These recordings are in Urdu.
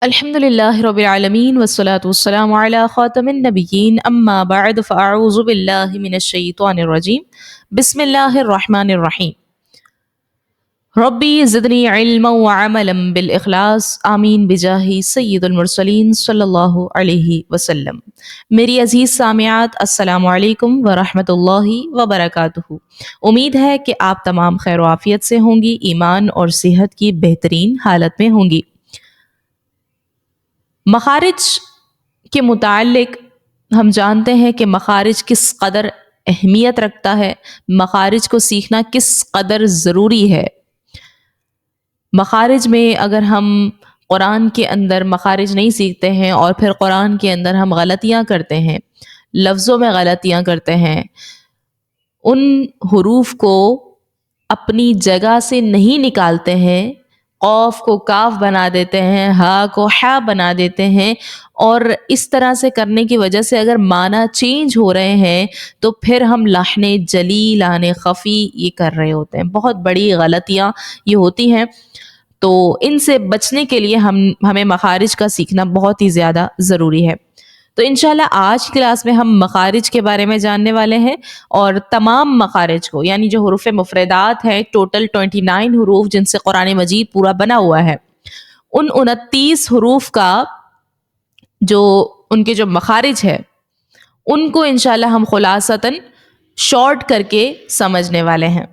الحمد لله رب العالمين والصلاة والسلام على خاتم النبيين أما بعد فأعوذ بالله من الشيطان الرجيم بسم الله الرحمن الرحيم ربي زدني علما وعملا بالإخلاص آمین بجاہ سید المرسلین صلی اللہ علیہ وسلم۔ میری عزیز سامعات، السلام علیکم ورحمۃ اللہ وبرکاتہ۔ امید ہے کہ آپ تمام خیر و عافیت سے ہوں گی، ایمان اور صحت کی بہترین حالت میں ہوں گی۔ مخارج کے متعلق ہم جانتے ہیں کہ مخارج کس قدر اہمیت رکھتا ہے، مخارج کو سیکھنا کس قدر ضروری ہے۔ مخارج میں اگر ہم قرآن کے اندر مخارج نہیں سیکھتے ہیں اور پھر قرآن کے اندر ہم غلطیاں کرتے ہیں، لفظوں میں غلطیاں کرتے ہیں، ان حروف کو اپنی جگہ سے نہیں نکالتے ہیں، قاف کو کاف بنا دیتے ہیں، ہا کو حا بنا دیتے ہیں، اور اس طرح سے کرنے کی وجہ سے اگر معنی چینج ہو رہے ہیں تو پھر ہم لحن جلی لحن خفی یہ کر رہے ہوتے ہیں۔ بہت بڑی غلطیاں یہ ہوتی ہیں، تو ان سے بچنے کے لیے ہمیں مخارج کا سیکھنا بہت ہی زیادہ ضروری ہے۔ تو انشاءاللہ آج کی کلاس میں ہم مخارج کے بارے میں جاننے والے ہیں، اور تمام مخارج کو، یعنی جو حروف مفردات ہیں، ٹوٹل 29 حروف جن سے قرآن مجید پورا بنا ہوا ہے، ان 29 حروف کا جو ان کے جو مخارج ہے ان کو انشاءاللہ ہم خلاصتاً شارٹ کر کے سمجھنے والے ہیں۔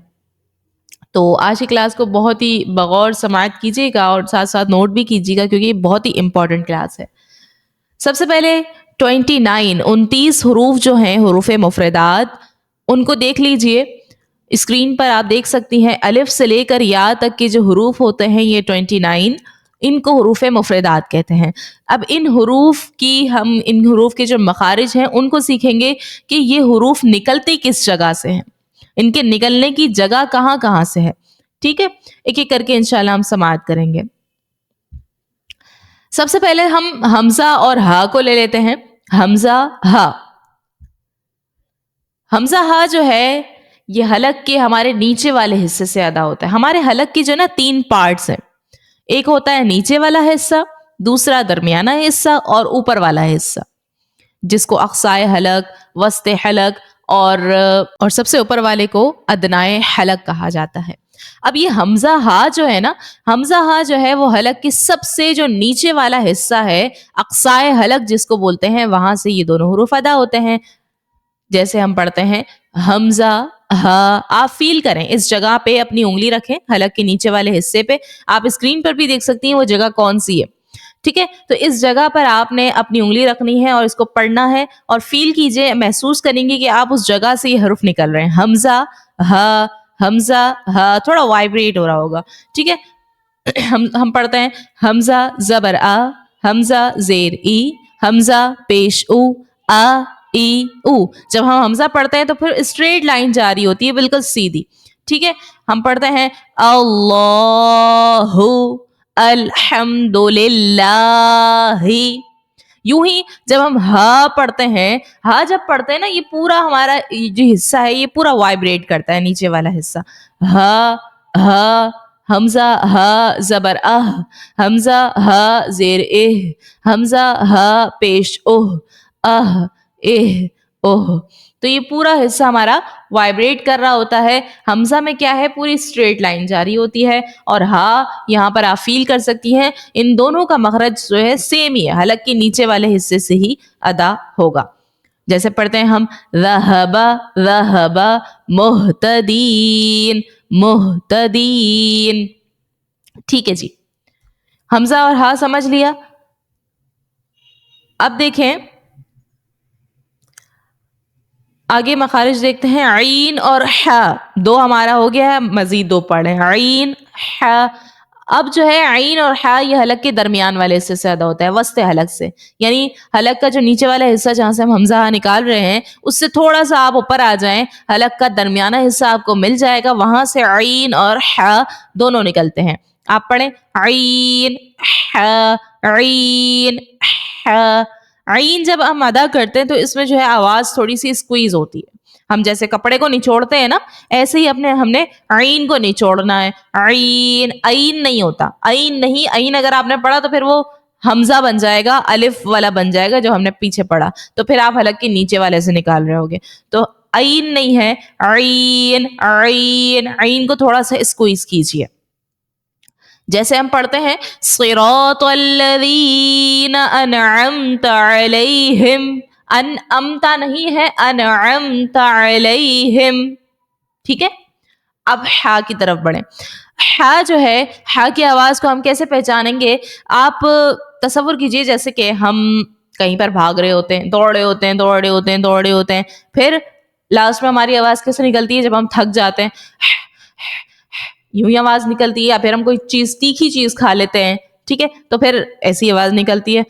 تو آج کی کلاس کو بہت ہی بغور سماعت کیجیے گا اور ساتھ ساتھ نوٹ بھی کیجیے گا، کیونکہ یہ بہت ہی امپورٹنٹ کلاس ہے۔ سب سے پہلے 29 حروف جو ہیں حروف مفردات، ان کو دیکھ لیجئے۔ اسکرین پر آپ دیکھ سکتی ہیں الف سے لے کر یا تک کے جو حروف ہوتے ہیں یہ 29، ان کو حروف مفردات کہتے ہیں۔ اب ان حروف کے جو مخارج ہیں ان کو سیکھیں گے کہ یہ حروف نکلتے کس جگہ سے ہیں، ان کے نکلنے کی جگہ کہاں کہاں سے ہے۔ ٹھیک ہے، ایک ایک کر کے انشاءاللہ ہم سماعت کریں گے۔ سب سے پہلے ہم حمزہ اور ہا کو لے لیتے ہیں۔ حمزہ ہا، حمزہ ہا جو ہے یہ حلق کے ہمارے نیچے والے حصے سے ادا ہوتا ہے۔ ہمارے حلق کی جو نا 3 پارٹس ہیں، ایک ہوتا ہے نیچے والا حصہ، دوسرا درمیانہ حصہ اور اوپر والا حصہ، جس کو اقصائے حلق، وسط حلق اور سب سے اوپر والے کو ادنائے حلق کہا جاتا ہے۔ اب یہ حمزہ ہا جو ہے نا، حمزہ ہا جو ہے وہ حلق کی سب سے جو نیچے والا حصہ ہے، اقصائے حلق جس کو بولتے ہیں، وہاں سے یہ دونوں حروف ادا ہوتے ہیں۔ جیسے ہم پڑھتے ہیں حمزہ ہا، آپ فیل کریں، اس جگہ پہ اپنی انگلی رکھیں حلق کے نیچے والے حصے پہ، آپ اسکرین پر بھی دیکھ سکتی ہیں وہ جگہ کون سی ہے۔ ٹھیک ہے، تو اس جگہ پر آپ نے اپنی انگلی رکھنی ہے اور اس کو پڑھنا ہے، اور فیل کیجئے، محسوس کریں گے کہ آپ اس جگہ سے یہ حرف نکل رہے ہیں۔ حمزہ ہا، حمزہ ہا، تھوڑا وائبریٹ ہو رہا ہوگا۔ ٹھیک ہے، ہم پڑھتے ہیں حمزہ زبر آ، حمزہ زیر ای، حمزہ پیش او، آ ای او۔ جب ہم حمزہ پڑھتے ہیں تو پھر اسٹریٹ لائن جاری ہوتی ہے، بالکل سیدھی۔ ٹھیک ہے، ہم پڑھتے ہیں اللہ الحمدللہ۔ یوں ہی جب ہم ہا پڑھتے ہیں، ہا جب پڑھتے ہیں نا، یہ پورا ہمارا جو حصہ ہے یہ پورا وائبریٹ کرتا ہے، نیچے والا حصہ۔ ہا ہا، حمزہ ہا زبر اہ، حمزہ ہا زیر اہ، حمزہ ہا پیش اوہ، اہ اہ اوہ۔ تو یہ پورا حصہ ہمارا وائبریٹ کر رہا ہوتا ہے۔ حمزہ میں کیا ہے، پوری اسٹریٹ لائن جاری ہوتی ہے، اور ہا یہاں پر آپ فیل کر سکتی ہیں ان دونوں کا مخرج جو ہے سیم ہی ہے، حلق کے نیچے والے حصے سے ہی ادا ہوگا۔ جیسے پڑھتے ہیں ہم ذہب ذہب مہتدین مہتدین۔ ٹھیک ہے جی، حمزہ اور ہا سمجھ لیا۔ اب دیکھیں آگے مخارج دیکھتے ہیں، عین اور حا، دو ہمارا ہو گیا ہے، مزید 2 پڑھیں، عین حا۔ اب جو ہے عین اور حا یہ حلق کے درمیان والے حصے سے ادا ہوتا ہے، وسط حلق سے، یعنی حلق کا جو نیچے والا حصہ جہاں سے ہم حمزہ ہا نکال رہے ہیں اس سے تھوڑا سا آپ اوپر آ جائیں، حلق کا درمیانہ حصہ آپ کو مل جائے گا، وہاں سے عین اور حا دونوں نکلتے ہیں۔ آپ پڑھیں عین حا، عین حا۔ عین جب ہم ادا کرتے ہیں تو اس میں جو ہے آواز تھوڑی سی اسکویز ہوتی ہے، ہم جیسے کپڑے کو نچوڑتے ہیں نا، ایسے ہی ہم نے عین کو نچوڑنا ہے۔ عین، عین نہیں ہوتا، عین نہیں، عین اگر آپ نے پڑھا تو پھر وہ حمزہ بن جائے گا, الف والا بن جائے گا جو ہم نے پیچھے پڑھا, تو پھر آپ حلق کے نیچے والے سے نکال رہے ہوگے. تو عین نہیں ہے, عین, عین, عین کو تھوڑا سا اسکویز کیجئے. جیسے ہم پڑھتے ہیں صراط الذین انعمت علیہم, انعمت نہیں ہے, انعمت علیہم, ٹھیک ہے. اب ہا کی طرف بڑھیں. ہا جو ہے, ہا کی آواز کو ہم کیسے پہچانیں گے؟ آپ تصور کیجئے جیسے کہ ہم کہیں پر بھاگ رہے ہوتے ہیں, دوڑ رہے ہوتے ہیں, دوڑ رہے ہوتے ہیں, دوڑ رہے ہوتے ہیں, پھر لاسٹ میں ہماری آواز کیسے نکلتی ہے؟ جب ہم تھک جاتے ہیں یوں ہی آواز نکلتی ہے, یا پھر ہم کوئی چیز, تیکھی چیز کھا لیتے ہیں, ٹھیک ہے, تو پھر ایسی آواز نکلتی ہے.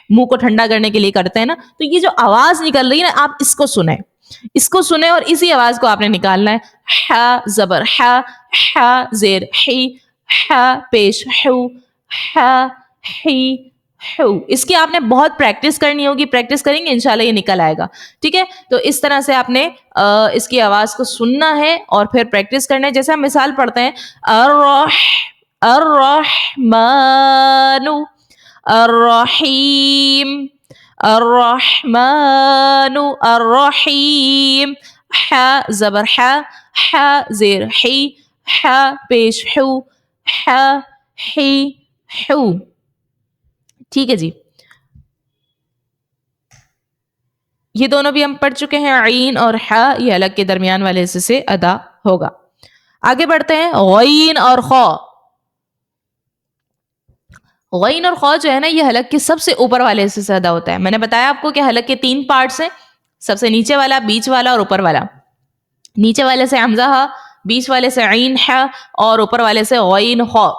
منہ کو ٹھنڈا کرنے کے لیے کرتے ہیں نا, تو یہ جو آواز نکل رہی ہے نا, آپ اس کو سنیں, اس کو سنیں اور اسی آواز کو آپ نے نکالنا ہے. ہا زبر ہا, ہا زیر ہی, ہا پیش ہو, ہا ہی ہو. اس کی آپ نے بہت پریکٹس کرنی ہوگی, پریکٹس کریں گے انشاءاللہ یہ نکل آئے گا, ٹھیک ہے. تو اس طرح سے آپ نے اس کی آواز کو سننا ہے اور پھر پریکٹس کرنا ہے. جیسے ہم مثال پڑھتے ہیں الرحمن, الرحیم, الرحمن, الرحیم. ہا زبر ہا, ہا زیر ہی, ہا پیش ہو, ہا ہی ہو, ٹھیک ہے جی. یہ دونوں بھی ہم پڑھ چکے ہیں, عین اور ہا, یہ حلق کے درمیان والے حصے سے ادا ہوگا. آگے بڑھتے ہیں غین اور خا. غین اور خا جو ہے نا, یہ حلق کے سب سے اوپر والے حصے سے ادا ہوتا ہے. میں نے بتایا آپ کو کہ حلق کے 3 پارٹس ہیں, سب سے نیچے والا, بیچ والا اور اوپر والا. نیچے والے سے حمزہ ہا, بیچ والے سے عین ہا, اور اوپر والے سے غین خا.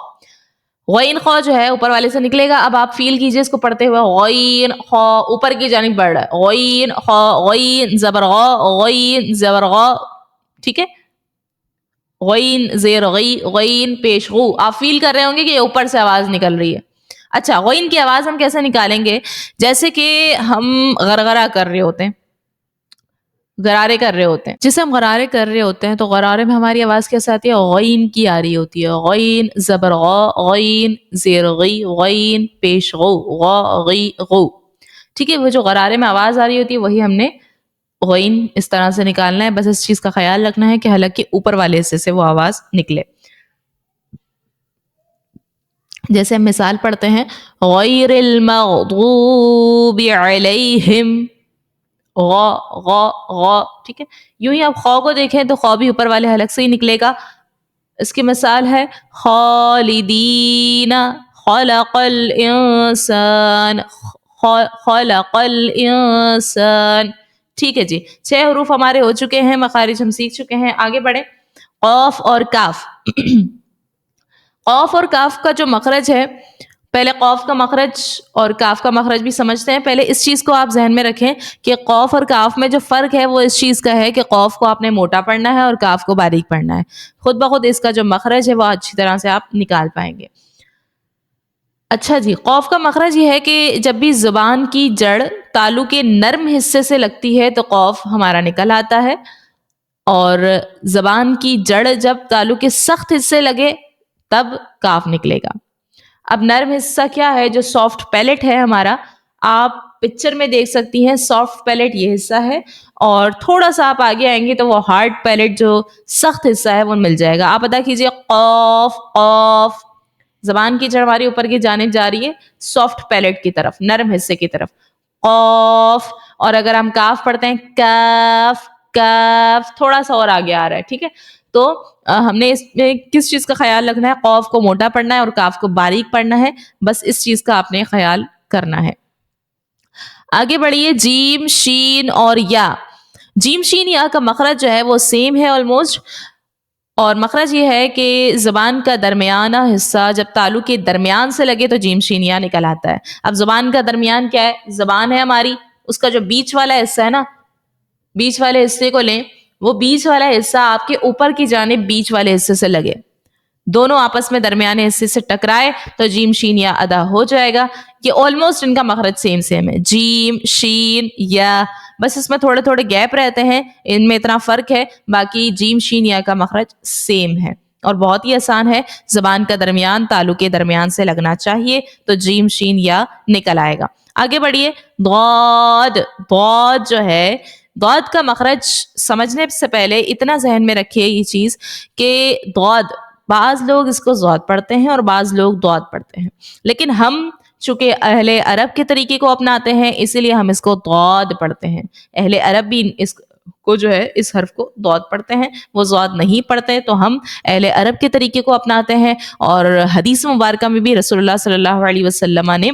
غین خا جو ہے اوپر والے سے نکلے گا. اب آپ فیل کیجئے اس کو پڑھتے ہوئے, غین خا اوپر کی جانب بڑھ رہا ہے, غین خا, غین زبر غا, غین زبر غا, ٹھیک ہے. غین زیر غی, غین پیش غو. آپ فیل کر رہے ہوں گے کہ اوپر سے آواز نکل رہی ہے. اچھا, غین کی آواز ہم کیسے نکالیں گے؟ جیسے کہ ہم غرغرہ کر رہے ہوتے ہیں, غرارے کر رہے ہوتے ہیں. جسے ہم غرارے کر رہے ہوتے ہیں تو غرارے میں ہماری آواز کیسے آتی ہے؟ غین کی آ رہی ہوتی ہے. غین زبر غا, غین زیر غی, غین پیش غو, غا غی غو, ٹھیک ہے. وہ جو غرارے میں آواز آ رہی ہوتی ہے وہی ہم نے غین اس طرح سے نکالنا ہے. بس اس چیز کا خیال رکھنا ہے کہ حلق کے اوپر والے حصے سے وہ آواز نکلے. جیسے ہم مثال پڑھتے ہیں غیر المغضوب علیہم, غا غا غا, ٹھیک ہے. یوں ہی آپ خا کو دیکھیں تو خا بھی اوپر والے حلق سے ہی نکلے گا. اس کی مثال ہے خالدین, خلق الانسان, خلق الانسان, ٹھیک ہے جی. 6 حروف ہمارے ہو چکے ہیں, مخارج ہم سیکھ چکے ہیں. آگے بڑھیں. قاف اور کاف. قاف اور کاف کا جو مخرج ہے, پہلے قاف کا مخرج اور کاف کا مخرج بھی سمجھتے ہیں. پہلے اس چیز کو آپ ذہن میں رکھیں کہ قاف اور کاف میں جو فرق ہے وہ اس چیز کا ہے کہ قاف کو آپ نے موٹا پڑھنا ہے اور کاف کو باریک پڑھنا ہے. خود بخود اس کا جو مخرج ہے وہ اچھی طرح سے آپ نکال پائیں گے. اچھا جی, قاف کا مخرج یہ ہے کہ جب بھی زبان کی جڑ تالو کے نرم حصے سے لگتی ہے تو قاف ہمارا نکل آتا ہے, اور زبان کی جڑ جب تالو کے سخت حصے لگے تب کاف نکلے گا. اب نرم حصہ کیا ہے؟ جو سافٹ پیلٹ ہے ہمارا, آپ پکچر میں دیکھ سکتی ہیں سافٹ پیلٹ یہ حصہ ہے, اور تھوڑا سا آپ آگے آئیں گے تو وہ ہارڈ پیلٹ جو سخت حصہ ہے وہ مل جائے گا. آپ ادا کیجئے قاف قاف, زبان کی جڑ ہماری اوپر کی جانب جا رہی ہے سافٹ پیلٹ کی طرف, نرم حصے کی طرف, قاف. اور اگر ہم کاف پڑھتے ہیں کاف کاف, تھوڑا سا اور آگے آ رہا ہے, ٹھیک ہے. تو ہم نے اس میں کس چیز کا خیال رکھنا ہے؟ قاف کو موٹا پڑھنا ہے اور کاف کو باریک پڑھنا ہے. بس اس چیز کا آپ نے خیال کرنا ہے. آگے بڑھیے. جیم شین اور یا. جیم شین یا کا مخرج جو ہے وہ سیم ہے آلموسٹ, اور مخرج یہ ہے کہ زبان کا درمیانہ حصہ جب تالو کے درمیان سے لگے تو جیم شین یا نکل آتا ہے. اب زبان کا درمیان کیا ہے؟ زبان ہے ہماری, اس کا جو بیچ والا حصہ ہے نا, بیچ والے حصے کو لیں, وہ بیچ والا حصہ آپ کے اوپر کی جانب بیچ والے حصے سے لگے, دونوں آپس میں درمیانے حصے سے ٹکرائے تو جیم شین یا ادا ہو جائے گا. یہ آلموسٹ ان کا مخرج سیم ہے, جیم شین یا, بس اس میں تھوڑے تھوڑے گیپ رہتے ہیں, ان میں اتنا فرق ہے, باقی جیم شین یا کا مخرج سیم ہے. اور بہت ہی آسان ہے. زبان کا درمیان تالو کے درمیان سے لگنا چاہیے تو جیم شین یا نکل آئے گا. آگے بڑھیے. ضاد. ضاد جو ہے, ضاد کا مخرج سمجھنے سے پہلے اتنا ذہن میں رکھیے یہ چیز کہ ضاد, بعض لوگ اس کو ضاد پڑھتے ہیں اور بعض لوگ ضاد پڑھتے ہیں, لیکن ہم چونکہ اہل عرب کے طریقے کو اپناتے ہیں اسی لیے ہم اس کو ضاد پڑھتے ہیں. اہل عرب بھی اس کو جو ہے اس حرف کو ضاد پڑھتے ہیں, وہ ضاد نہیں پڑھتے, تو ہم اہل عرب کے طریقے کو اپناتے ہیں. اور حدیث مبارکہ میں بھی رسول اللہ صلی اللہ علیہ وسلم نے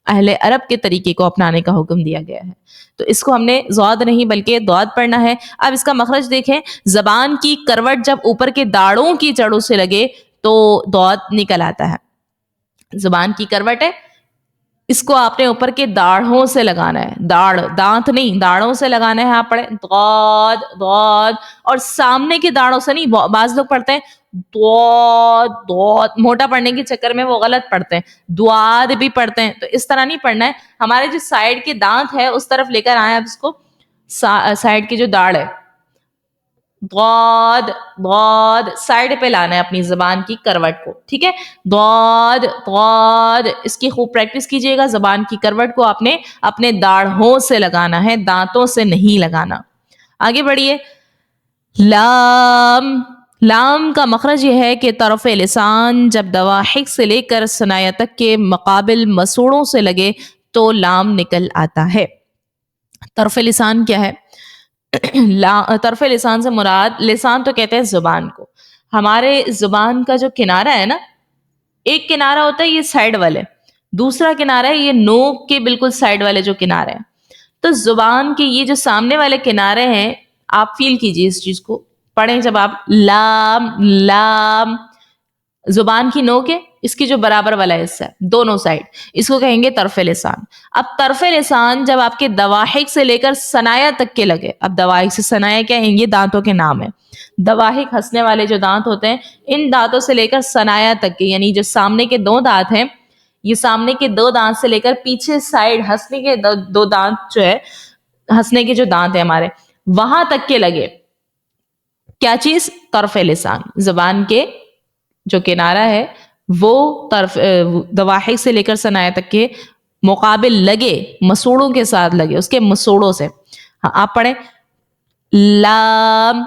اہل عرب کے طریقے کو اپنانے کا حکم دیا گیا ہے, تو اس کو ہم نے ضاد نہیں بلکہ ضاد پڑھنا ہے. اب اس کا مخرج دیکھیں, زبان کی کروٹ جب اوپر کے داڑوں کی جڑوں سے لگے تو ضاد نکل آتا ہے. زبان کی کروٹ ہے, اس کو آپ نے اوپر کے داڑھوں سے لگانا ہے, داڑھ دانت نہیں, داڑھوں سے لگانا ہے. آپ پڑھیں ضاد ضاد, اور سامنے کے داڑھوں سے نہیں. بعض لوگ پڑھتے ہیں ضاد ضاد, موٹا پڑھنے کے چکر میں وہ غلط پڑھتے ہیں, دواد بھی پڑھتے ہیں, تو اس طرح نہیں پڑھنا ہے. ہمارے جو سائڈ کے دانت ہے اس طرف لے کر آئے آپ اس کو, سائڈ کی جو داڑھ ہے, ضاد ضاد سائڈ پہ لانا ہے اپنی زبان کی کروٹ کو, ٹھیک ہے. ضاد ضاد, اس کی خوب پریکٹس کیجئے گا. زبان کی کروٹ کو آپ نے اپنے داڑھوں سے لگانا ہے, دانتوں سے نہیں لگانا. آگے بڑھیے. لام. لام کا مخرج یہ ہے کہ طرف لسان جب دواحق سے لے کر ثنایا تک کے مقابل مسوڑوں سے لگے تو لام نکل آتا ہے. طرف لسان کیا ہے؟ طرف لسان سے مراد, لسان تو کہتے ہیں زبان کو. ہمارے زبان کا جو کنارہ ہے نا, ایک کنارہ ہوتا ہے یہ سائڈ والے, دوسرا کنارہ ہے یہ نوک کے بالکل سائڈ والے جو کنارے ہیں. تو زبان کے یہ جو سامنے والے کنارے ہیں, آپ فیل کیجئے اس چیز کو, پڑھیں جب آپ لام لام, زبان کی نوک ہے, اس کی جو برابر والا حصہ ہے دونوں سائڈ, اس کو کہیں گے طرف لسان. اب طرف لسان جب آپ کے دواحق سے لے کر ثنایا تک کے لگے, اب دواحق سے ثنایا کیا ہیں, یہ دانتوں کے نام ہے. دواحق ہنسنے والے جو دانت ہوتے ہیں, ان دانتوں سے لے کر ثنایا تک کے, یعنی جو سامنے کے دو دانت ہیں, یہ سامنے کے دو دانت سے لے کر پیچھے سائڈ ہنسنے کے دو دانت جو ہے, ہنسنے کے جو دانت ہیں ہمارے, وہاں تک کے لگے. کیا چیز؟ طرف لسان. زبان کے جو کنارہ ہے وہ طرف دواحق سے لے کر ثنایا تک کے مقابل لگے, مسوڑوں کے ساتھ لگے, اس کے مسوڑوں سے. آپ پڑھیں لام,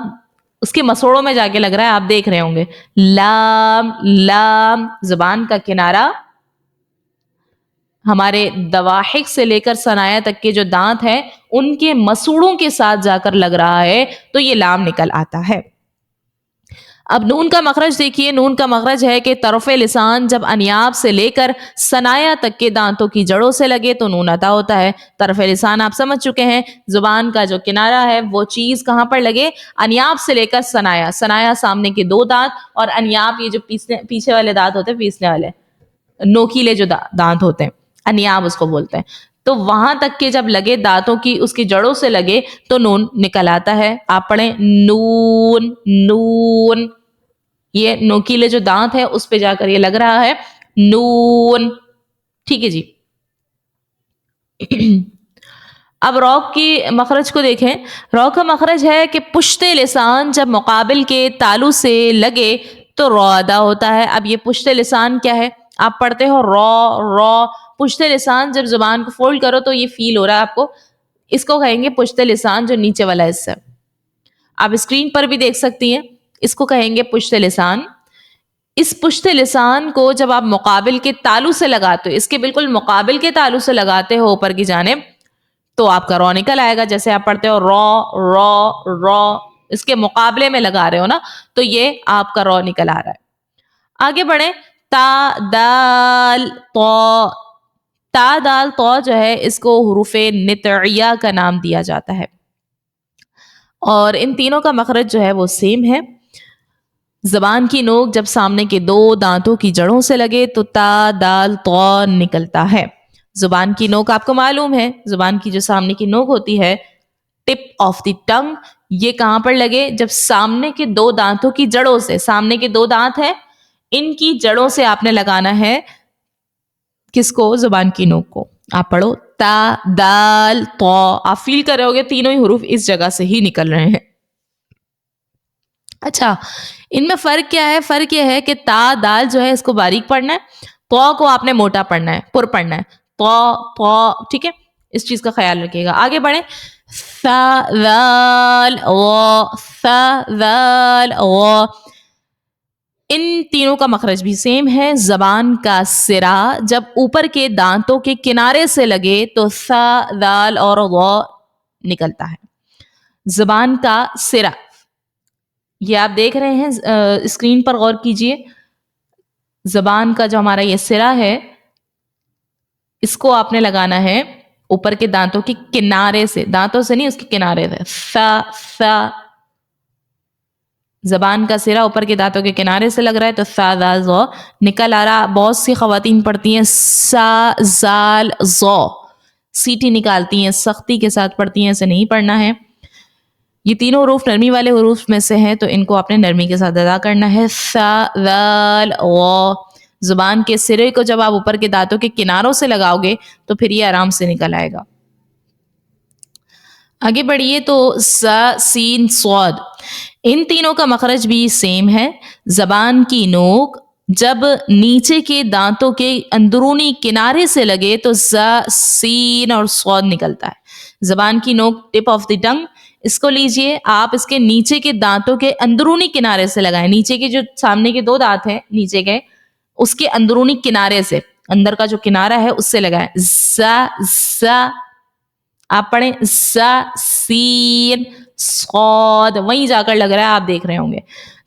اس کے مسوڑوں میں جا کے لگ رہا ہے, آپ دیکھ رہے ہوں گے. لام لام, زبان کا کنارہ ہمارے دواحق سے لے کر ثنایا تک کے جو دانت ہیں ان کے مسوڑوں کے ساتھ جا کر لگ رہا ہے تو یہ لام نکل آتا ہے. اب نون کا مخرج دیکھیے. نون کا مخرج ہے کہ طرف لسان جب انیاب سے لے کر ثنایا تک کے دانتوں کی جڑوں سے لگے تو نون ادا ہوتا ہے. طرف لسان آپ سمجھ چکے ہیں, زبان کا جو کنارہ ہے وہ چیز کہاں پر لگے؟ انیاب سے لے کر ثنایا. ثنایا سامنے کے دو دانت, اور انیاب یہ جو پیچھے والے دانت ہوتے ہیں, پیچھے والے نوکیلے جو دانت ہوتے ہیں, انیاب اس کو بولتے ہیں. تو وہاں تک کے جب لگے دانتوں کی, اس کی جڑوں سے لگے تو نون نکل آتا ہے. آپ پڑھیں نون نون, یہ نوکیلے جو دانت ہے اس پہ جا کر یہ لگ رہا ہے نون, ٹھیک ہے جی. اب رو کی مخرج کو دیکھیں. رو کا مخرج ہے کہ پشت لسان جب مقابل کے تالو سے لگے تو رو ادا ہوتا ہے. اب یہ پشت لسان کیا ہے؟ آپ پڑھتے ہو رو رو, پشت لسان جب زبان کو فولڈ کرو تو یہ فیل ہو رہا ہے آپ کو, اس کو کہیں گے پشت لسان جو نیچے والا حصہ ہے. آپ اسکرین پر بھی دیکھ سکتی ہیں, اس کو کہیں گے پشت لسان. اس پشت لسان کو جب آپ مقابل کے تالو سے لگاتے ہو, اس کے بالکل مقابل کے تالو سے لگاتے ہو اوپر کی جانب, تو آپ کا رو نکل آئے گا. جیسے آپ پڑھتے ہو رو رو رو, اس کے مقابلے میں لگا رہے ہو نا, تو یہ آپ کا رو نکل آ رہا ہے. آگے بڑھیں. تا دال تو. تا دال تو جو ہے اس کو حروف نطعیہ کا نام دیا جاتا ہے, اور ان تینوں کا مخرج جو ہے وہ سیم ہے. زبان کی نوک جب سامنے کے دو دانتوں کی جڑوں سے لگے تو تا دال تو نکلتا ہے. زبان کی نوک آپ کو معلوم ہے, زبان کی جو سامنے کی نوک ہوتی ہے, ٹپ آف دی ٹنگ, یہ کہاں پر لگے؟ جب سامنے کے دو دانتوں کی جڑوں سے, سامنے کے دو دانت ہیں ان کی جڑوں سے آپ نے لگانا ہے کس کو؟ زبان کی نوک کو. آپ پڑھو تا دال تو, آپ فیل کر رہے ہوگے تینوں ہی حروف اس جگہ سے ہی نکل رہے ہیں. اچھا، ان میں فرق کیا ہے؟ فرق یہ ہے کہ تا دال جو ہے اس کو باریک پڑھنا ہے، تو کو آپ نے موٹا پڑھنا ہے، پر پڑھنا ہے، تو ٹھیک ہے، اس چیز کا خیال رکھیے گا. آگے بڑھیں. ثا ذال غا، ثا ذال غا، ان تینوں کا مخرج بھی سیم ہے. زبان کا سرا جب اوپر کے دانتوں کے کنارے سے لگے تو ثا ذال اور غا نکلتا ہے. زبان کا سرا یہ آپ دیکھ رہے ہیں اسکرین پر غور کیجئے. زبان کا جو ہمارا یہ سرا ہے اس کو آپ نے لگانا ہے اوپر کے دانتوں کے کنارے سے، دانتوں سے نہیں، اس کے کنارے سے. سا زبان کا سرا اوپر کے دانتوں کے کنارے سے لگ رہا ہے تو سا ذال ذو نکل آ رہا. بہت سی خواتین پڑھتی ہیں سا زال ذو، سیٹی نکالتی ہیں، سختی کے ساتھ پڑھتی ہیں، اسے نہیں پڑھنا ہے. یہ تینوں حروف نرمی والے حروف میں سے ہیں تو ان کو آپ نے نرمی کے ساتھ ادا کرنا ہے. سا ذال غا، زبان کے سرے کو جب آپ اوپر کے دانتوں کے کناروں سے لگاؤ گے تو پھر یہ آرام سے نکل آئے گا. آگے بڑھیے تو سا سین صاد، ان تینوں کا مخرج بھی سیم ہے. زبان کی نوک جب نیچے کے دانتوں کے اندرونی کنارے سے لگے تو سا سین اور صاد نکلتا ہے. زبان کی نوک ٹپ آف دی ٹنگ، اس کو لیجئے آپ، اس کے نیچے کے دانتوں کے اندرونی کنارے سے لگائیں. نیچے کے جو سامنے کے دو دانت ہیں نیچے کے، اس کے اندرونی کنارے سے، اندر کا جو کنارہ ہے اس سے لگائیں. زا آپ پڑھیں زا سین صاد، وہیں جا کر لگ رہا ہے، آپ دیکھ رہے ہوں گے.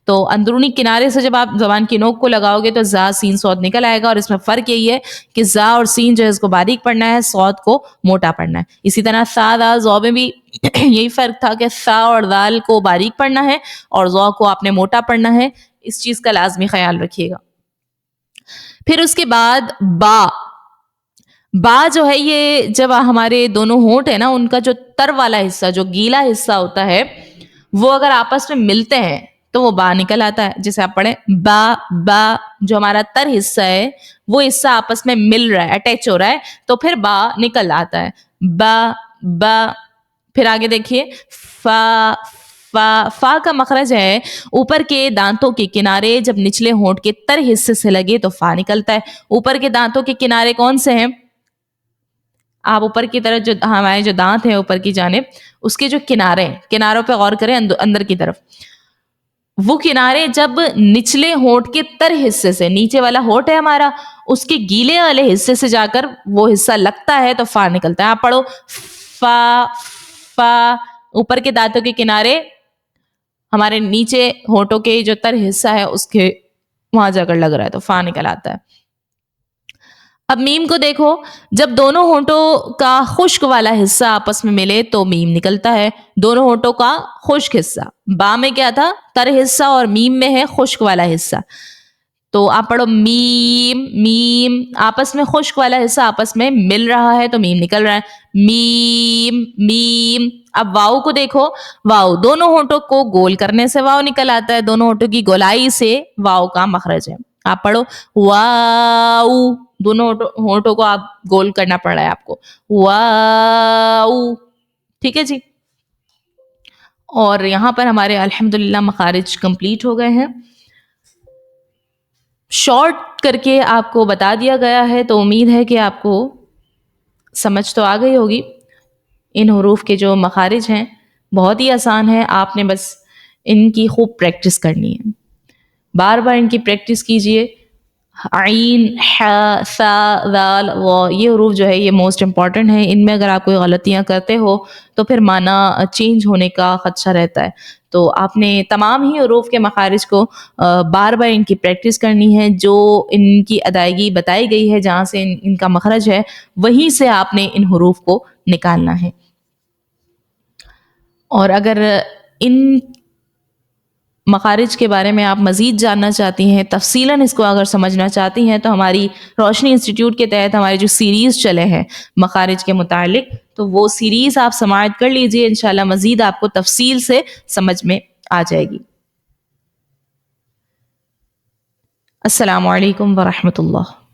تو اندرونی کنارے سے جب آپ زبان کی نوک کو لگاؤ گے تو زا سین صاد نکل آئے گا. اور اس میں فرق یہی ہے کہ زا اور سین جو ہے اس کو باریک پڑھنا ہے، صاد کو موٹا پڑھنا ہے. اسی طرح سا دال ذو میں بھی یہی فرق تھا کہ سا اور دال کو باریک پڑھنا ہے اور ذو کو آپ نے موٹا پڑھنا ہے. اس چیز کا لازمی خیال رکھیے گا. پھر اس کے بعد با جو ہے یہ جب ہمارے دونوں ہونٹ ہیں نا، ان کا جو تر والا حصہ، جو گیلا حصہ ہوتا ہے، وہ اگر آپس میں ملتے ہیں تو وہ با نکل آتا ہے. جیسے آپ پڑھیں با، جو ہمارا تر حصہ ہے وہ حصہ آپس میں مل رہا ہے، اٹیچ ہو رہا ہے، تو پھر با نکل آتا ہے. با. پھر آگے دیکھیے فا کا مخرج ہے اوپر کے دانتوں کے کنارے جب نچلے ہونٹ کے تر حصے سے لگے تو فا نکلتا ہے. اوپر کے دانتوں کے کنارے کون سے ہیں؟ آپ اوپر کی طرف جو ہمارے جو دانت ہیں اوپر کی جانب، اس کے جو کنارے ہیں، کناروں پہ غور کریں، اندر کی طرف، وہ کنارے جب نچلے ہونٹ کے تر حصے سے، نیچے والا ہونٹ ہے ہمارا، اس کے گیلے والے حصے سے جا کر وہ حصہ لگتا ہے تو فا نکلتا ہے. آپ پڑھو فا، اوپر کے دانتوں کے کنارے ہمارے نیچے ہونٹوں کے جو تر حصہ ہے اس کے وہاں جا کر لگ رہا ہے تو فا نکل آتا ہے. اب میم کو دیکھو، جب دونوں ہونٹوں کا خشک والا حصہ آپس میں ملے تو میم نکلتا ہے. دونوں ہونٹوں کا خشک حصہ، با میں کیا تھا؟ تر حصہ، اور میم میں ہے خشک والا حصہ. تو آپ پڑھو میم، آپس میں خشک والا حصہ آپس میں مل رہا ہے تو میم نکل رہا ہے. میم. اب واؤ کو دیکھو، واؤ دونوں ہونٹوں کو گول کرنے سے واؤ نکل آتا ہے، دونوں ہونٹوں کی گولائی سے واؤ کا مخرج ہے. آپ پڑھو واؤ، دونوں ہونٹوں کو آپ گول کرنا پڑ رہا ہے آپ کو، واؤ. ٹھیک ہے جی. اور یہاں پر ہمارے الحمدللہ مخارج کمپلیٹ ہو گئے ہیں. شارٹ کر کے آپ کو بتا دیا گیا ہے تو امید ہے کہ آپ کو سمجھ تو آ گئی ہوگی. ان حروف کے جو مخارج ہیں بہت ہی آسان ہے، آپ نے بس ان کی خوب پریکٹس کرنی ہے. بار بار ان کی پریکٹس کیجئے. عین، ح، ثا، ذال، غا، یہ حروف جو ہے یہ موسٹ امپورٹنٹ ہیں. ان میں اگر آپ کوئی غلطیاں کرتے ہو تو پھر معنی چینج ہونے کا خدشہ رہتا ہے. تو آپ نے تمام ہی حروف کے مخارج کو بار بار ان کی پریکٹس کرنی ہے. جو ان کی ادائیگی بتائی گئی ہے، جہاں سے ان کا مخرج ہے، وہیں سے آپ نے ان حروف کو نکالنا ہے. اور اگر ان مخارج کے بارے میں آپ مزید جاننا چاہتی ہیں، تفصیلاً اس کو اگر سمجھنا چاہتی ہیں، تو ہماری روشنی انسٹیٹیوٹ کے تحت ہمارے جو سیریز چلے ہیں مخارج کے متعلق، تو وہ سیریز آپ سماعت کر لیجئے. انشاءاللہ مزید آپ کو تفصیل سے سمجھ میں آ جائے گی. السلام علیکم ورحمۃ اللہ.